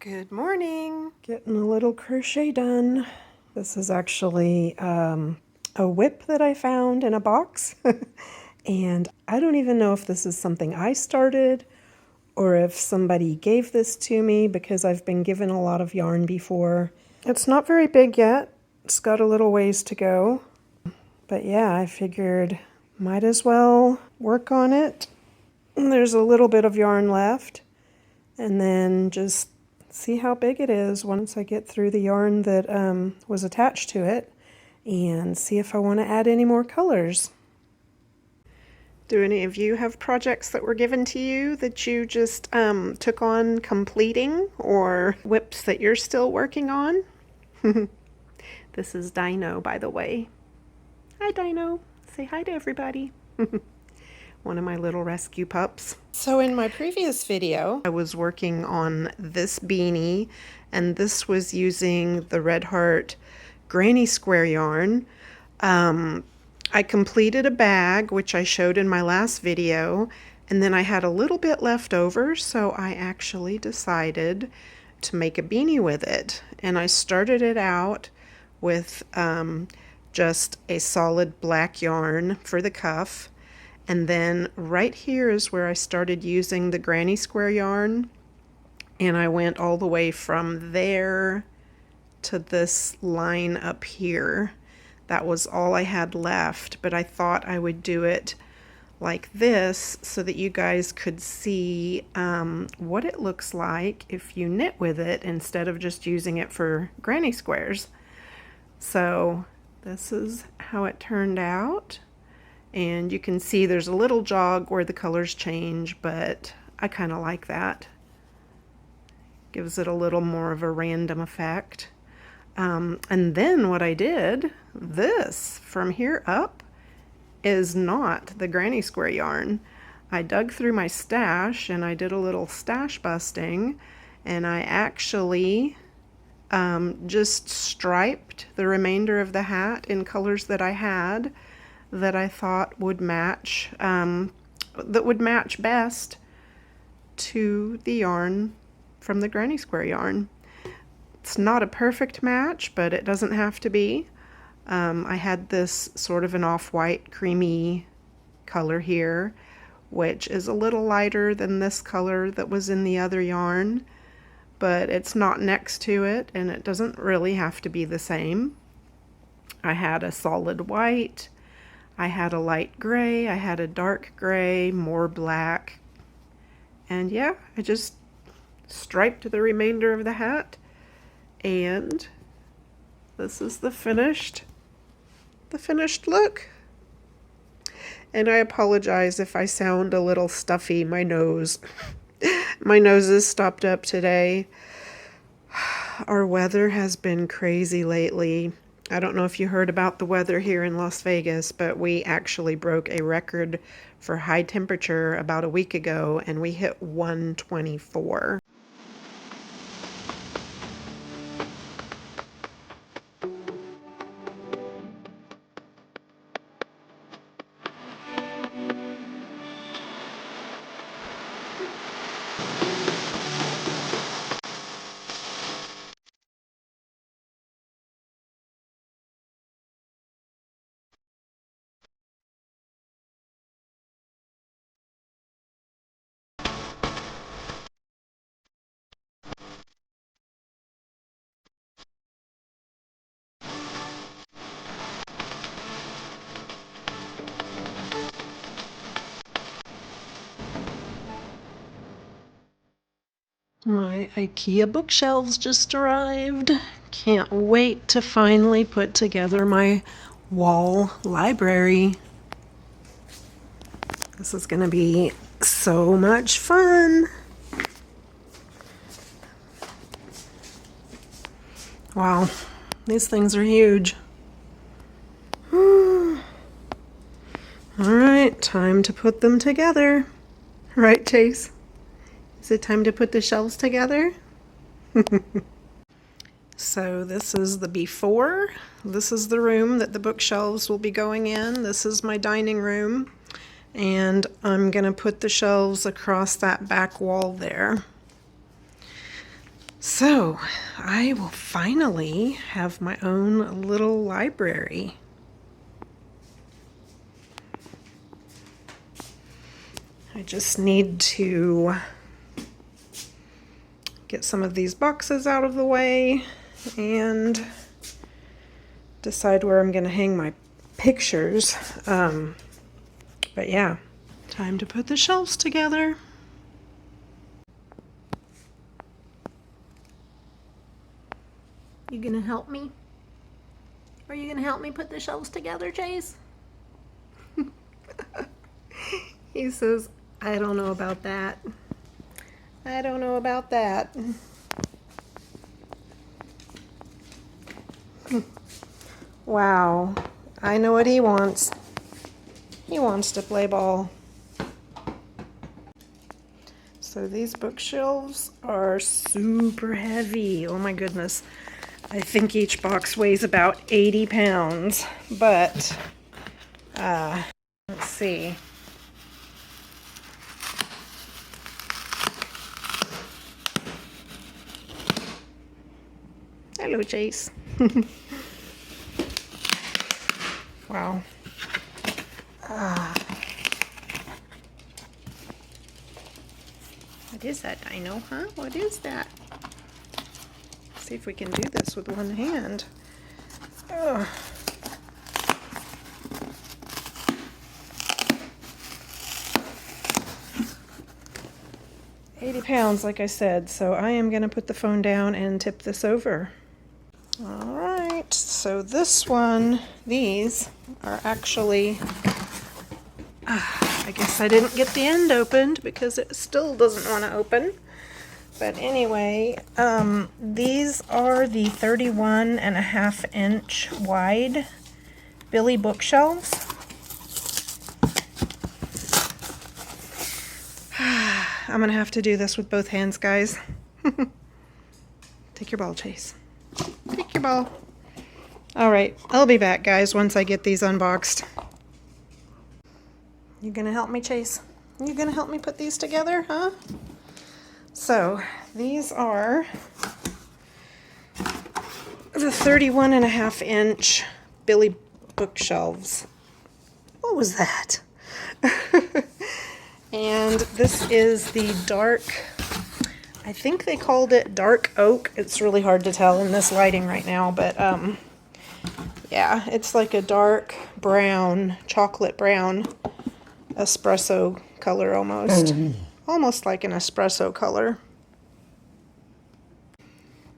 Good morning. Getting a little crochet done. This is actually a whip that I found in a box. And I don't even know if this is something I started or if somebody gave this to me because I've been given a lot of yarn before. It's not very big yet. It's got a little ways to go. But yeah, I figured might as well work on it. And there's a little bit of yarn left. And then just see how big it is once I get through the yarn that was attached to it and see if I want to add any more colors. Do any of you have projects that were given to you that you just took on completing, or whips that you're still working on? This is Dino, by the way. Hi, Dino. Say hi to everybody. One of my little rescue pups. So in my previous video, I was working on this beanie, and this was using the Red Heart Granny Square yarn. I completed a bag, which I showed in my last video, and then I had a little bit left over, so I actually decided to make a beanie with it. And I started it out with just a solid black yarn for the cuff. And then right here is where I started using the Granny Square yarn, and I went all the way from there to this line up here. That was all I had left, but I thought I would do it like this so that you guys could see what it looks like if you knit with it instead of just using it for granny squares. So this is how it turned out. And you can see there's a little jog where the colors change, but I kind of like that. Gives it a little more of a random effect. And then what I did, this from here up is not the Granny Square yarn. I dug through my stash and I did a little stash busting, and I actually just striped the remainder of the hat in colors that I had that I thought would match, best to the yarn from the Granny Square yarn. It's not a perfect match, but it doesn't have to be. I had this sort of an off-white creamy color here, which is a little lighter than this color that was in the other yarn, but it's not next to it, and it doesn't really have to be the same. I had a solid white, I had a light gray, I had a dark gray, more black, and yeah, I just striped the remainder of the hat, and this is the finished look. And I apologize if I sound a little stuffy. My nose is stopped up today. Our weather has been crazy lately. I don't know if you heard about the weather here in Las Vegas, but we actually broke a record for high temperature about a week ago, and we hit 124. My IKEA bookshelves just arrived. Can't wait to finally put together my wall library. This is going to be so much fun. Wow, these things are huge. All right, time to put them together. Right, Chase? Is it time to put the shelves together? So this is the before. This is the room that the bookshelves will be going in. This is my dining room. And I'm going to put the shelves across that back wall there. So I will finally have my own little library. I just need to get some of these boxes out of the way and decide where I'm going to hang my pictures. But yeah, time to put the shelves together. You gonna help me? Are you gonna help me put the shelves together, Chase? He says, I don't know about that. I don't know about that. Wow, I know what he wants. He wants to play ball. So these bookshelves are super heavy. Oh my goodness. I think each box weighs about 80 pounds, but let's see. Hello, Chase. Wow. What is that, Dino? Huh? What is that? Let's see if we can do this with one hand. Ugh. £80, like I said, so I am going to put the phone down and tip this over. All right, so this one, these are actually, I guess I didn't get the end opened because it still doesn't want to open. But anyway, these are the 31.5-inch wide Billy bookshelves. I'm going to have to do this with both hands, guys. Take your ball, Chase. Take your ball. All right, I'll be back, guys, once I get these unboxed. You gonna help me, Chase? You gonna help me put these together, huh? So, these are the 31.5-inch Billy bookshelves. What was that? And this is the dark, I think they called it dark oak. It's really hard to tell in this lighting right now, but yeah, it's like a dark brown, chocolate brown espresso color almost. Almost like an espresso color.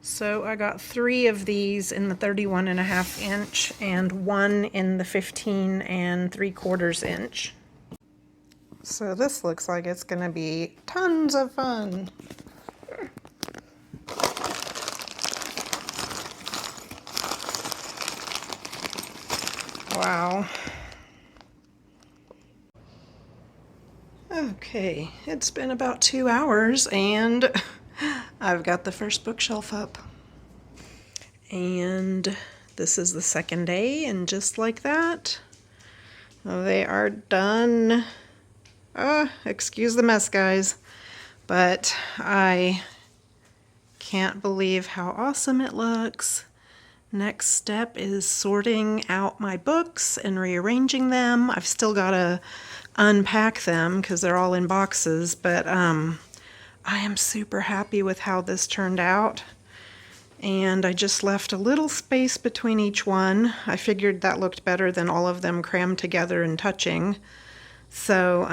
So I got 3 of these in the 31.5-inch and 1 in the 15 3/4 inch. So this looks like it's gonna be tons of fun. Wow. Okay, it's been about 2 hours and I've got the first bookshelf up. And this is the second day, and just like that, they are done. Excuse the mess, guys, but I can't believe how awesome it looks. Next step is sorting out my books and rearranging them. I've still got to unpack them because they're all in boxes, but I am super happy with how this turned out. And I just left a little space between each one. I figured that looked better than all of them crammed together and touching. So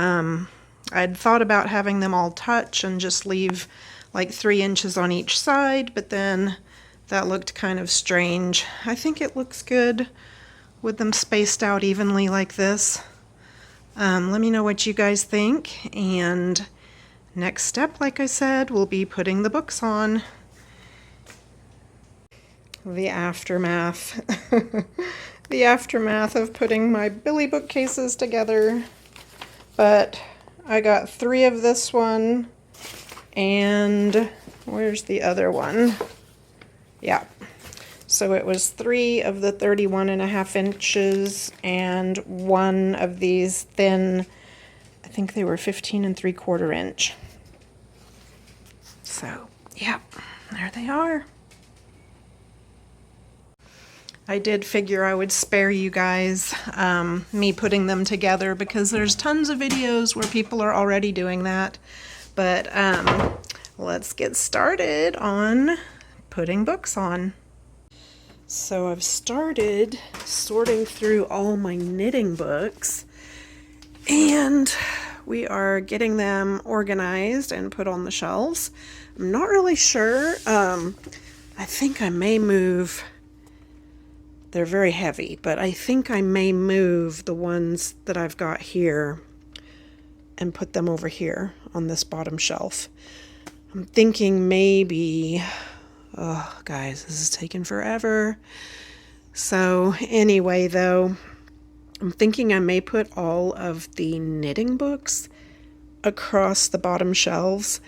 I'd thought about having them all touch and just leave like 3 inches on each side, but then that looked kind of strange. I think it looks good with them spaced out evenly like this. Let me know what you guys think, and next step, like I said, will be putting the books on. The aftermath. The aftermath of putting my Billy bookcases together. But I got 3 of this one, and where's the other one? Yeah. So it was 3 of the 31.5 inches and 1 of these thin, I think they were 15 3/4 inch. So, yeah. There they are. I did figure I would spare you guys me putting them together because there's tons of videos where people are already doing that. But let's get started on putting books on. So I've started sorting through all my knitting books, and we are getting them organized and put on the shelves. I'm not really sure. I think I may move. They're very heavy, but I think I may move the ones that I've got here and put them over here on this bottom shelf. I'm thinking maybe, oh guys, this is taking forever. So anyway, though, I'm thinking I may put all of the knitting books across the bottom shelves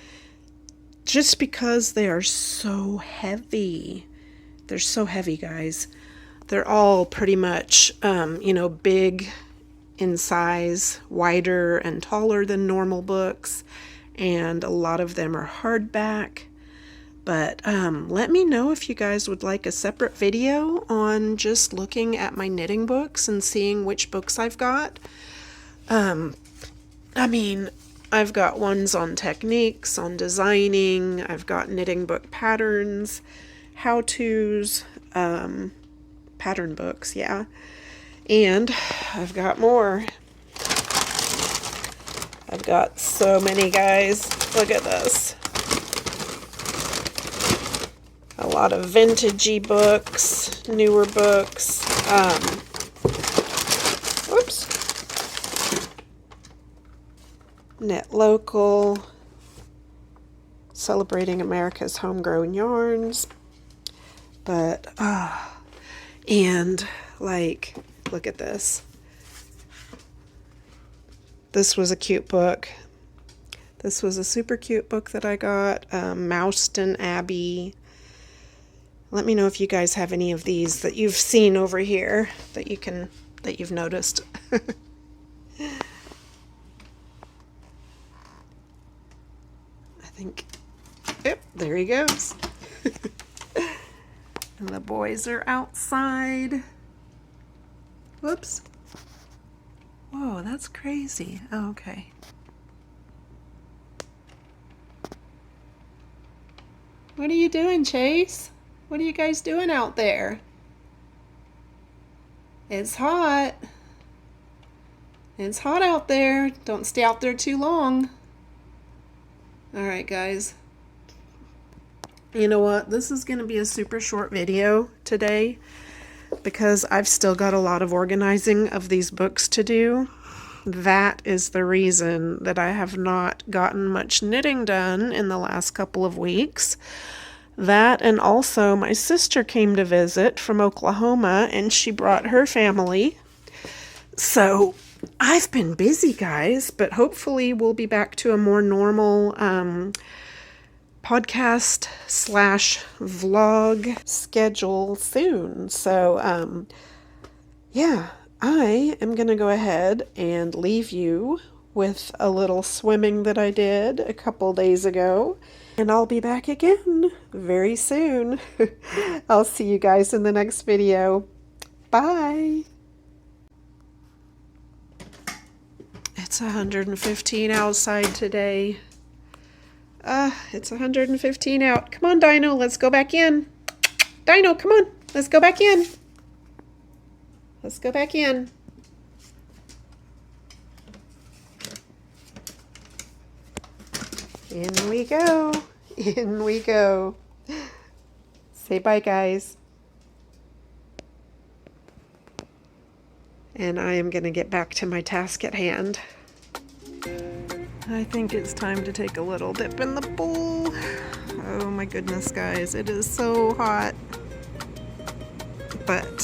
just because they are so heavy. They're so heavy, guys. They're all pretty much, big in size, wider and taller than normal books, and a lot of them are hardback. But let me know if you guys would like a separate video on just looking at my knitting books and seeing which books I've got. I've got ones on techniques, on designing, I've got knitting book patterns, how-tos, pattern books, yeah. And I've got more. I've got so many, guys. Look at this. A lot of vintagey books, newer books. Knit Local, celebrating America's homegrown yarns. But, and like, look at this. This was a cute book. This was a super cute book that I got, Mouston Abbey. Let me know if you guys have any of these that you've seen over here that you've noticed. I think, yep, there he goes. And the boys are outside. Whoops. Whoa, that's crazy. Oh, okay. What are you doing, Chase? What are you guys doing out there? It's hot. It's hot out there. Don't stay out there too long. All right, guys. You know what? This is going to be a super short video today because I've still got a lot of organizing of these books to do. That is the reason that I have not gotten much knitting done in the last couple of weeks. That, and also my sister came to visit from Oklahoma and she brought her family. So I've been busy, guys, but hopefully we'll be back to a more normal podcast / vlog schedule soon. So yeah, I am gonna go ahead and leave you with a little swimming that I did a couple days ago, and I'll be back again very soon. I'll see you guys in the next video. Bye. It's 115 outside today. It's 115 out. Come on, Dino, let's go back in. Dino, come on, let's go back in. Let's go back in. In we go. In we go. Say bye, guys. And I am going to get back to my task at hand. I think it's time to take a little dip in the pool. Oh my goodness, guys, it is so hot. But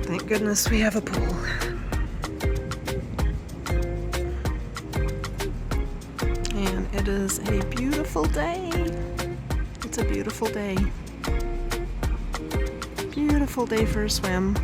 thank goodness we have a pool. And it is a beautiful day. It's a beautiful day. Beautiful day for a swim.